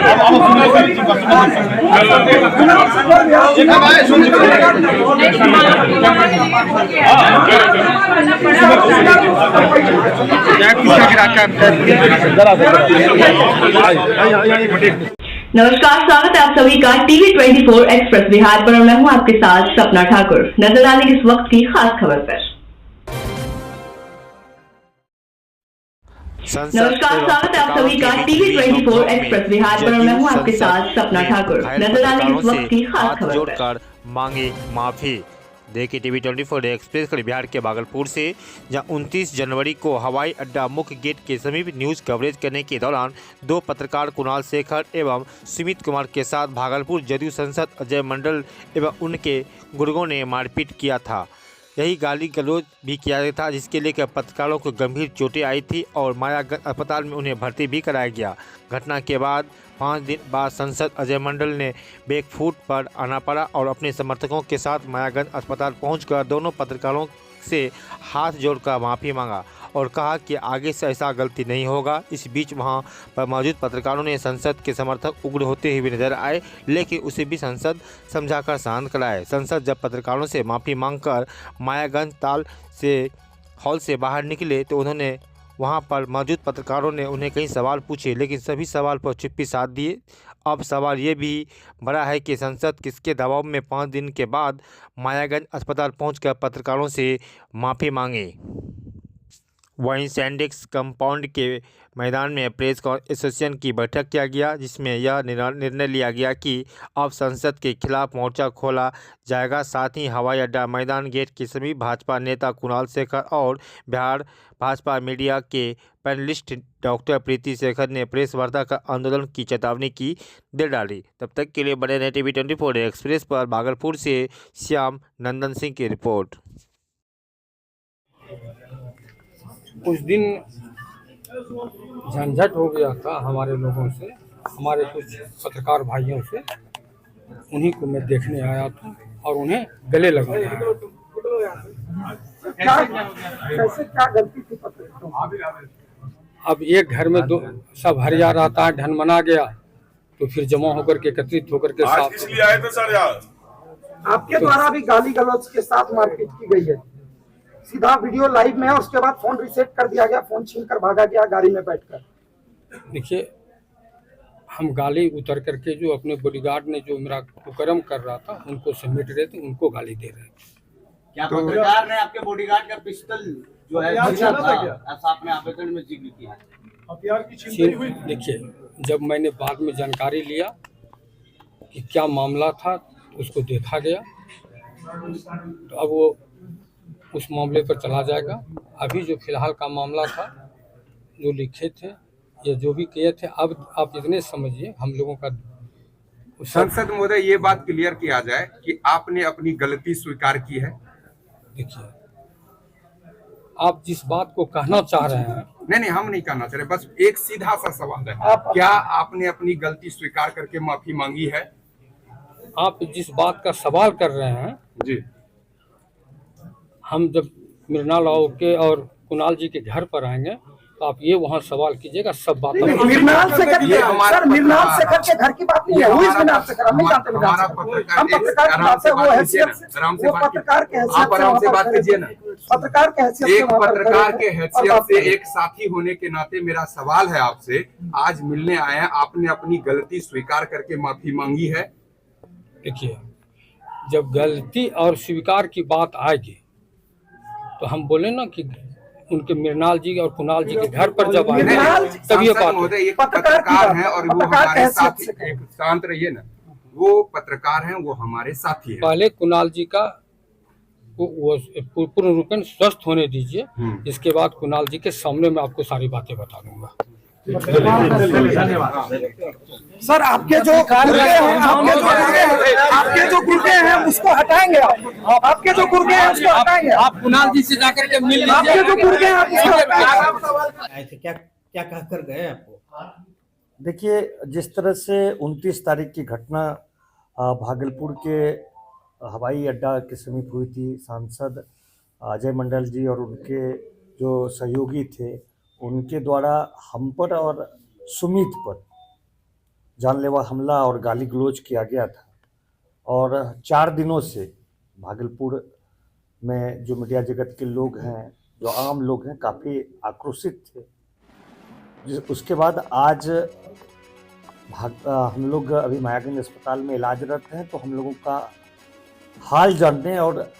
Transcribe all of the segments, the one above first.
नमस्कार, स्वागत है आप सभी का टीवी 24 एक्सप्रेस बिहार पर और मैं हूं आपके साथ सपना ठाकुर। नजर डालेंगे इस वक्त की खास खबर पर। नमस्कार, स्वागत है आप सभी का टीवी 24 एक्सप्रेस बिहार पर और मैं हूं आपके साथ सपना ठाकुर। नजर डालेंगे इस वक्त की खास खबर पर। मांगे माफी। देखिए टीवी 24 एक्सप्रेस कड़ी बिहार के भागलपुर से, जहां 29 जनवरी को हवाई अड्डा मुख्य गेट के समीप न्यूज कवरेज करने के दौरान दो पत्रकार कुणाल शेखर एवं सुमित कुमार के साथ भागलपुर जदयू सांसद अजय मंडल एवं उनके गुर्गों ने मारपीट किया था। यही गाली गलौज भी किया गया था, जिसके लेकर पत्रकारों को गंभीर चोटें आई थी और मायागंज अस्पताल में उन्हें भर्ती भी कराया गया। घटना के बाद 5 दिन बाद सांसद अजय मंडल ने बैकफुट पर आना पड़ा और अपने समर्थकों के साथ मायागंज अस्पताल पहुंचकर दोनों पत्रकारों से हाथ जोड़कर माफ़ी मांगा और कहा कि आगे से ऐसा गलती नहीं होगा। इस बीच वहां पर मौजूद पत्रकारों ने संसद के समर्थक उग्र होते हुए नजर आए, लेकिन उसे भी संसद समझाकर शांत कराए। संसद जब पत्रकारों से माफ़ी मांगकर मायागंज ताल से हॉल से बाहर निकले तो उन्होंने वहां पर मौजूद पत्रकारों ने उन्हें कई सवाल पूछे, लेकिन सभी सवाल पर चुप्पी साध दिए। अब सवाल ये भी बड़ा है कि संसद किसके दबाव में 5 दिन के बाद मायागंज अस्पताल पहुंचकर पत्रकारों से माफ़ी मांगे। वहीं सैंडिक्स कंपाउंड के मैदान में प्रेस एसोसिएशन की बैठक किया गया, जिसमें यह निर्णय लिया गया कि अब संसद के खिलाफ मोर्चा खोला जाएगा। साथ ही हवाई अड्डा मैदान गेट के समीप भाजपा नेता कुणाल शेखर और बिहार भाजपा मीडिया के पैनलिस्ट डॉक्टर प्रीति शेखर ने प्रेस वार्ता का आंदोलन की चेतावनी की दे डाली। तब तक के लिए बने रहे टीवी 24 एक्सप्रेस पर। भागलपुर से श्याम नंदन सिंह की रिपोर्ट। कुछ दिन झंझट हो गया था हमारे लोगों से, हमारे कुछ पत्रकार भाइयों से। उन्हीं को मैं देखने आया था और उन्हें गले लगाया। क्या गलती थी पत्रकारों? अब एक घर में दो सब हरिया रहता है, ढनमना गया तो फिर जमा होकर के एकत्रित होकर के साथ इसलिए आए थे सर यार। आपके द्वारा भी गाली गलौज के साथ मारपीट की गई है। सीधा वीडियो लाइव में है, उसके बाद फोन रिसेट कर दिया गया, फोन छीन कर भागा गया गाड़ी में बैठकर। देखिए, हम गाली उतर करके जो अपने बॉडीगार्ड ने जो मेरा कुकर्म कर रहा था उनको समेट रहे थे, उनको गाली दे रहे थे। क्या पत्रकार ने आपके बॉडीगार्ड का पिस्टल जो है ऐसा आपने आवेदन में जिक्र किया है? देखिए, जब मैंने बाद में जानकारी लिया कि क्या मामला था तो उसको देखा गया, तो अब वो उस मामले पर चला जाएगा। अभी जो फिलहाल का मामला था, जो लिखे थे या जो भी किए थे, अब आप इतने समझिए हम लोगों का संसद महोदय ये बात क्लियर किया जाए कि आपने अपनी गलती स्वीकार की है। देखिए, आप जिस बात को कहना चाह रहे हैं, नहीं हम नहीं कहना चाह रहे, बस एक सीधा सा सवाल है, क्या आपने अपनी गलती स्वीकार करके माफी मांगी है? आप जिस बात का सवाल कर रहे हैं जी, हम जब मृणाल के और कुणाल जी के घर पर आएंगे तो आप ये वहाँ सवाल कीजिएगा, सब बातें। मृणाल शेखर के घर की बात नहीं है, वो मृणाल शेखर हम नहीं जानते। हम पत्रकार की बात है, वो हैसियत से पत्रकार के हैसियत से बात कीजिए ना। पत्रकार के हैसियत से, एक पत्रकार के हैसियत से, एक साथी होने के नाते मेरा सवाल है आपसे, आज मिलने आए हैं, आपने अपनी गलती स्वीकार करके माफी मांगी है? देखिए, जब गलती और स्वीकार की बात आएगी तो हम बोले ना कि उनके मृणाल जी और कुणाल जी के घर पर जब आए तब ये बात। एक पत्रकार हैं और वो हमारे साथी, शांत रहिए ना, वो पत्रकार हैं, वो हमारे साथी हैं। पहले कुणाल जी का वो पूर्ण रूप में स्वस्थ होने दीजिए, इसके बाद कुणाल जी के सामने मैं आपको सारी बातें बता दूंगा। सर, आपके जो गुर्गे हैं उसको हटाएंगे आपके जो गुर्गे हैं उसको हटाएंगे आप कुणाल जी से जाकर के मिल लीजिए। आपके जो गुर्गे हैं आप उसको हटाएंगे। क्या कहकर गए आपको? देखिए, जिस तरह से 29 तारीख की घटना भागलपुर के हवाई अड्डा के समीप हुई थी, सांसद अजय मंडल जी और उनके जो सहयोगी थे उनके द्वारा हम पर और सुमित पर जानलेवा हमला और गाली गलौज किया गया था। और 4 दिनों से भागलपुर में जो मीडिया जगत के लोग हैं, जो आम लोग हैं, काफ़ी आक्रोशित थे। उसके बाद आज हम लोग अभी मायागंज अस्पताल में इलाजरत हैं, तो हम लोगों का हाल जानने और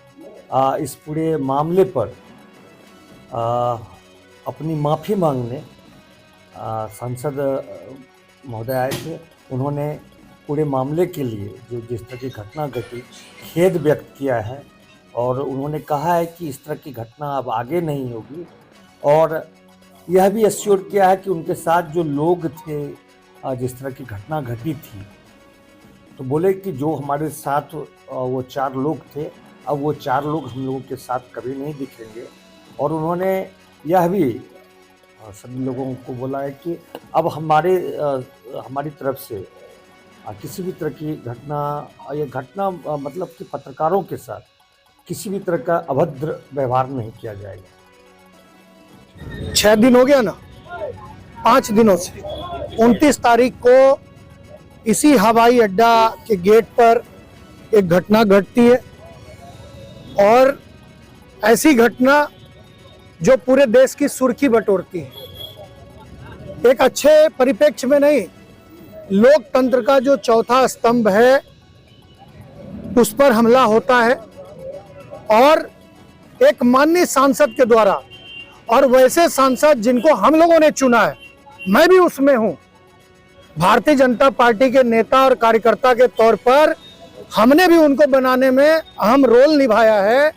इस पूरे मामले पर अपनी माफ़ी मांगने सांसद महोदय आए थे। उन्होंने पूरे मामले के लिए जो जिस तरह की घटना घटी खेद व्यक्त किया है और उन्होंने कहा है कि इस तरह की घटना अब आगे नहीं होगी, और यह भी एश्योर किया है कि उनके साथ जो लोग थे जिस तरह की घटना घटी थी, तो बोले कि जो हमारे साथ वो 4 लोग थे, अब वो 4 लोग हम लोगों के साथ कभी नहीं दिखेंगे। और उन्होंने यह भी सभी लोगों को बोला है कि अब हमारी तरफ से किसी भी तरह की घटना मतलब कि पत्रकारों के साथ किसी भी तरह का अभद्र व्यवहार नहीं किया जाएगा। 6 दिन हो गया ना, 5 दिनों से 29 तारीख को इसी हवाई अड्डा के गेट पर एक घटना घटती है, और ऐसी घटना जो पूरे देश की सुर्खी बटोरती है। एक अच्छे परिप्रेक्ष्य में नहीं, लोकतंत्र का जो चौथा स्तंभ है उस पर हमला होता है, और एक माननीय सांसद के द्वारा, और वैसे सांसद जिनको हम लोगों ने चुना है, मैं भी उसमें हूं, भारतीय जनता पार्टी के नेता और कार्यकर्ता के तौर पर हमने भी उनको बनाने में अहम रोल निभाया है।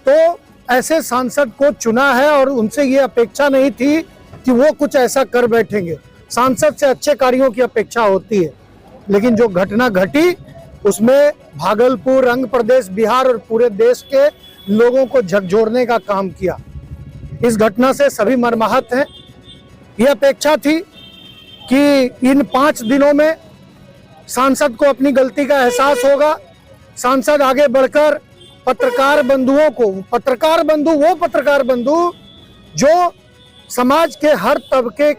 तो ऐसे सांसद को चुना है और उनसे ये अपेक्षा नहीं थी कि वो कुछ ऐसा कर बैठेंगे। सांसद से अच्छे कार्यों की अपेक्षा होती है, लेकिन जो घटना घटी उसमें भागलपुर, आंध्र प्रदेश, बिहार और पूरे देश के लोगों को झकझोरने का काम किया। इस घटना से सभी मर्माहत हैं। ये अपेक्षा थी कि इन 5 दिनों में सांसद को अपनी गलती का एहसास होगा, सांसद आगे बढ़कर पत्रकार बंधुओं को, वो पत्रकार बंधु जो समाज के हर तबके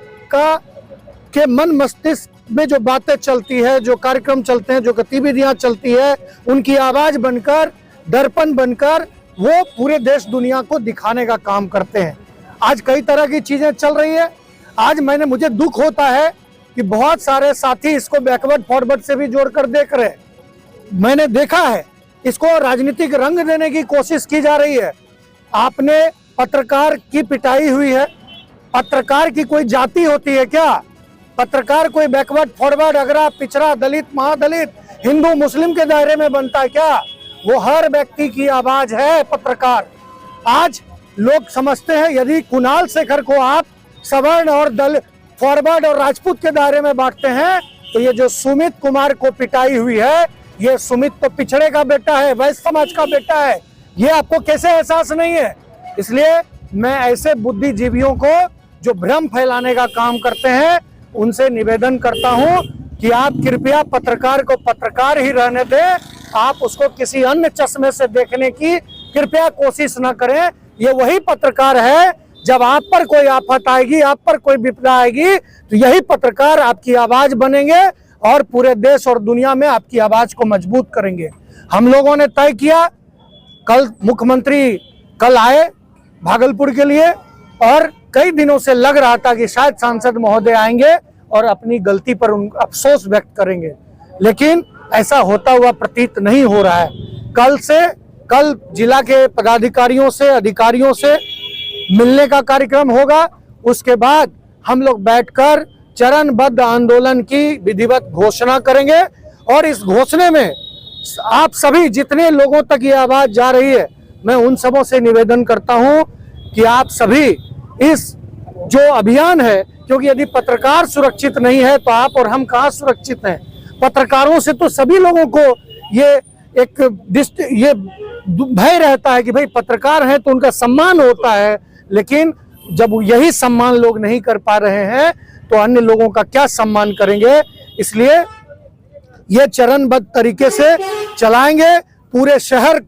के मन मस्तिष्क में जो बातें चलती है, जो कार्यक्रम चलते हैं, जो गतिविधियां चलती है, उनकी आवाज बनकर, दर्पण बनकर वो पूरे देश दुनिया को दिखाने का काम करते हैं। आज कई तरह की चीजें चल रही है। आज मुझे दुख होता है कि बहुत सारे साथी इसको बैकवर्ड फॉरवर्ड से भी जोड़कर देख रहे हैं। मैंने देखा है इसको राजनीतिक रंग देने की कोशिश की जा रही है। आपने पत्रकार की पिटाई हुई है। पत्रकार की कोई जाति होती है क्या? पत्रकार कोई बैकवर्ड फॉरवर्ड, अगरा, पिछड़ा, दलित, महादलित, हिंदू, मुस्लिम के दायरे में बनता है क्या? वो हर व्यक्ति की आवाज है पत्रकार। आज लोग समझते हैं यदि कुणाल शेखर को आप सवर्ण और दलित, फॉरवर्ड और राजपूत के दायरे में बांटते हैं, तो ये जो सुमित कुमार को पिटाई हुई है, ये सुमित तो पिछड़े का बेटा है, वैश्य समाज का बेटा है। ये आपको कैसे एहसास नहीं है? इसलिए मैं ऐसे बुद्धिजीवियों को जो भ्रम फैलाने का काम करते हैं उनसे निवेदन करता हूं कि आप कृपया पत्रकार को पत्रकार ही रहने दें। आप उसको किसी अन्य चश्मे से देखने की कृपया कोशिश न करें। ये वही पत्रकार है, जब आप पर कोई आफत आएगी, आप पर कोई विपदा आएगी, तो यही पत्रकार आपकी आवाज बनेंगे और पूरे देश और दुनिया में आपकी आवाज को मजबूत करेंगे। हम लोगों ने तय किया, कल मुख्यमंत्री कल आए भागलपुर के लिए, और कई दिनों से लग रहा था कि शायद सांसद महोदय आएंगे और अपनी गलती पर अफसोस व्यक्त करेंगे, लेकिन ऐसा होता हुआ प्रतीत नहीं हो रहा है। कल जिला के पदाधिकारियों से, अधिकारियों से मिलने का कार्यक्रम होगा। उसके बाद हम लोग बैठकर चरणबद्ध आंदोलन की विधिवत घोषणा करेंगे, और इस घोषणे में आप सभी जितने लोगों तक ये आवाज जा रही है, मैं उन सबों से निवेदन करता हूं कि आप सभी इस जो अभियान है, क्योंकि यदि पत्रकार सुरक्षित नहीं है तो आप और हम कहाँ सुरक्षित हैं? पत्रकारों से तो सभी लोगों को ये भय रहता है कि भाई पत्रकार हैं तो उनका सम्मान होता है, लेकिन जब यही सम्मान लोग नहीं कर पा रहे हैं तो अन्य लोगों का क्या सम्मान करेंगे? इसलिए ये चरणबद्ध तरीके से चलाएंगे। पूरे शहर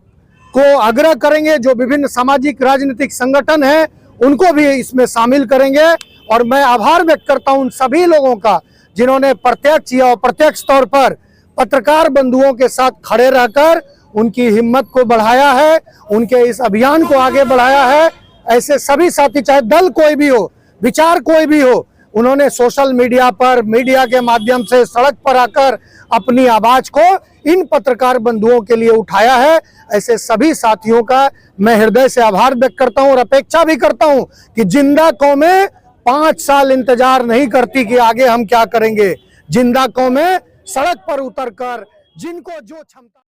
को आग्रह करेंगे, जो विभिन्न सामाजिक राजनीतिक संगठन हैं उनको भी इसमें शामिल करेंगे। और मैं आभार व्यक्त करता हूं उन सभी लोगों का जिन्होंने प्रत्यक्ष या अप्रत्यक्ष तौर पर पत्रकार बंधुओं के साथ खड़े रहकर उनकी हिम्मत को बढ़ाया है, उनके इस अभियान को आगे बढ़ाया है। ऐसे सभी साथी, चाहे दल कोई भी हो, विचार कोई भी हो, उन्होंने सोशल मीडिया पर, मीडिया के माध्यम से सड़क पर आकर अपनी आवाज को इन पत्रकार बंधुओं के लिए उठाया है। ऐसे सभी साथियों का मैं हृदय से आभार व्यक्त करता हूं और अपेक्षा भी करता हूं कि जिंदा कौमें 5 साल इंतजार नहीं करती कि आगे हम क्या करेंगे। जिंदा कौमें सड़क पर उतरकर जिनको जो क्षमता